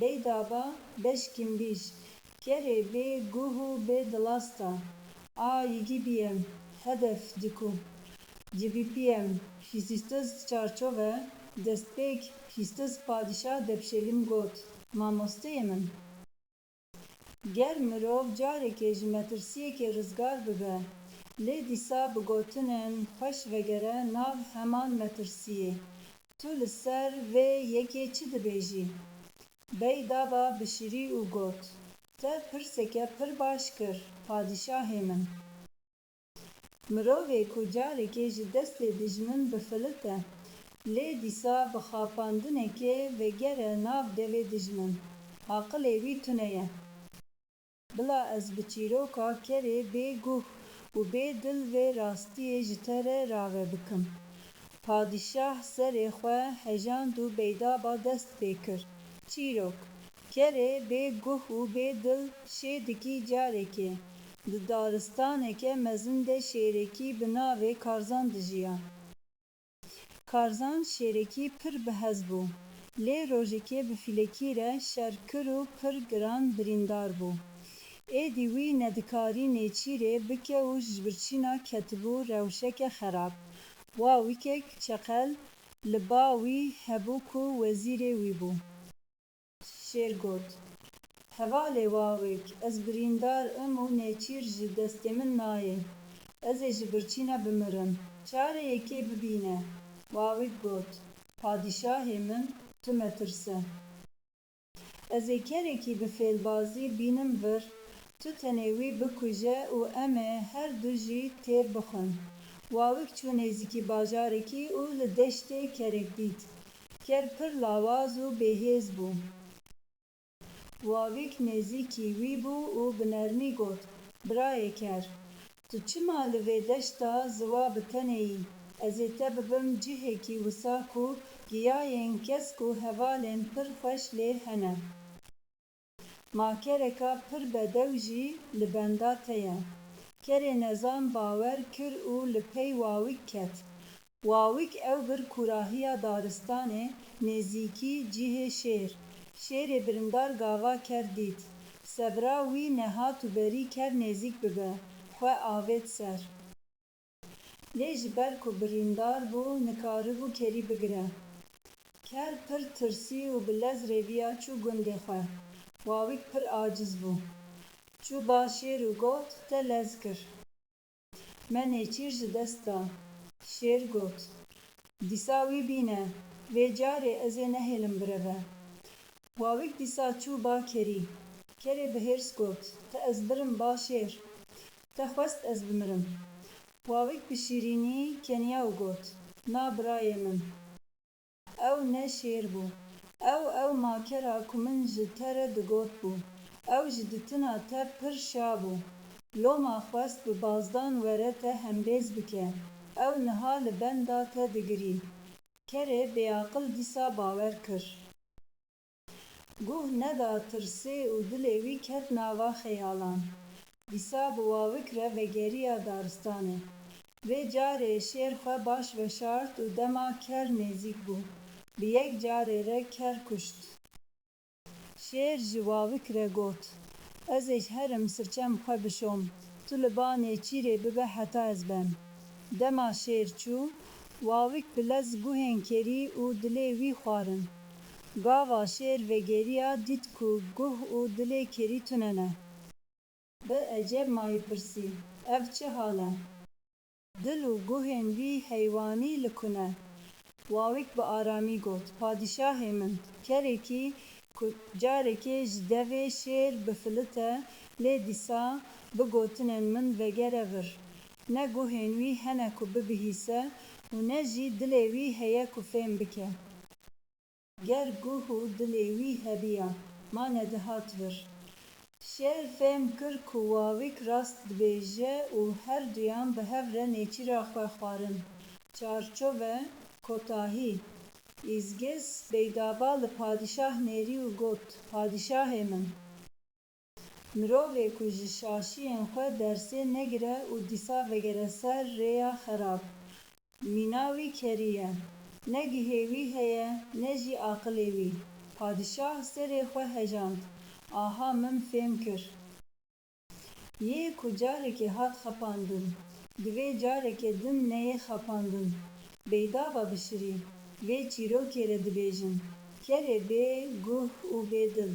Beydaba beşkin biş. Kere be guhu be dilasta. Yigi biyem. Hedef diku. Cibipiyem. Hisistiz çarçove. Destpek histiz padişah depşelim got. Mamosteyê min. Ger mirov carekê ji metirsiyekê rizgar bibe, lê dîsa bi gotinên xweş vegere nav heman metirsiyê. Tu li ser vê yekê çi dibêjî? Beydaba bişirî û got: Te pirseke pir baş kir, padişahê min. Mirovê ku carekê ji destê dijmin bifilit e, lê dîsa bi xapandinekê vegere nav devê dijmin. Aqilê wî tune ye. Bila ez bi çîroka kerê bê guh û bê dil vê rastiyê ji te re rave bikim. Padişah serê xwe hejand û beydaba dest pê kir. Çîrok: Kerê bê guh û bê dil şê dikî carekê. Di daristaneke mezin de şêrekî bi navê Karzan dijiya. Karzan şêrekî pir bihez bû, lê rojekê bi fîlekî re şerkir û pir giran birîndar bû. Êdî wî nedikarî nêçîrê bike û ji birçîna ketibû rewşeke xerab. Wa wîkek çeqel li ba wî hebû ku wezîrê wî bû. Şêr got: Hevalê wawêk, ez birîndar im û nêçîr ji destê min nayê. Ez ê ji birçîna bimirim. Çare yekê bibîne. Wawêk got: Padişahê min, tu metirse. Ez ê kerekî bi fêlbazî bînim vir, tu tenê wî bikuje û em ê her du jî têr bixwin. Wawêk çû nêzîkî bajarekî û li deştê kerek dît. Ker pir lawaz û bêhêz bû. Wawêk nêzîkî wî bû û bi nermî got: Birayê ker, tu çima li vê deşta ziwa bi tenê yî? Ez ê te bibim cihekî wisa ku giyayên kesk û hevalên pir xweş lê hene. Makereka pir bedew jî li benda te ye. Kerê nezan bawer kir û li pey wawîk ket. Wawîk ew bir kurahiya daristanê, nêzîkî cihê şêr. Şêrê birîndar gava ker dît. Sebra wî nehat û berî ker nêzik bibe, xwe avêt ser. Lê ji ber ku birîndar bû, nikaribû kerî bigire. Ker pir tirsî û bi lez rêviya çû gundê xwe. Wawîk pir aciz bû. Çû ba şêr û got: Te lez kir. Me nêçîr ji dest da. Şêr got: Dîsa wî bîne, vê carê ez ê nehêlim bireve. Wawîk dîsa çû ba kerî. Kerê bi hêrs got: Te ez birim ba şêr. Te xwest ez bimirim. Wawîk bi şîrînî keniya û got: Na birayê min. Ew ne şêr bû. Ew makera ku min ji te re digot bû. Ew ji ditina te pir şa bû. Loma xwest bi bazdan were te hembêz bike. Ew niha li benda te digirî. Kerê bêaqil dîsa bawer kir. Guh neda tirsê û dilê wî ket nava xeyalan. Dîsa bi wawîk re vegeriya daristanê. Vê carê şêr xwe baş veşart û dema ker nêzik bû. Bi yek carê re ker kuşt. Şêr ji wawîk re got: Ez ê herim sirçem xwe bişom. Tu li ba nêçîrê bibe heta ez bem. Dema şêr çû, wawîk bi lez guhên kerî û dilê wî xwarin. Gava şêr vegeriya dît ku guh û dilê kerî tune ne. Bi eceb mayî pirsî: Ev çi hal e? Dil û guhên wî heywanî li ku ne? Wawîk bi aramî got: Padişahê min, kerekî ku carekê ji devê şêr bifilit e, lê dîsa bi gotinên min vegere vir. Ne guhên wî hene ku bibihîse û ne jî dilê wî heye ku fêm bike. Ger guh û dilê wî hebiya, ma nedihat vir. Şêr fêm kir ku wawîk rast dibêje û her duyan bi hev re nêçîra xwe xwarin. Çarçove kotahî. Îzgis beydaba li padişah nêrî û got: Padişahê min. Mirovê ku ji şaşiyên xwe dersê negire û dîsa vegere ser rêya xerab. Mîna wî kerî ye. Ne gihê wî heye, ne jî aqilê wî. Padişah serê xwe hejand, aha min fêm kir. Yê ku carekê hat xepandin, divê carekê din neyê xepandin. Bêdava bişirî, vê çîrokê re dibêjin, kerê bê guh û bêdil.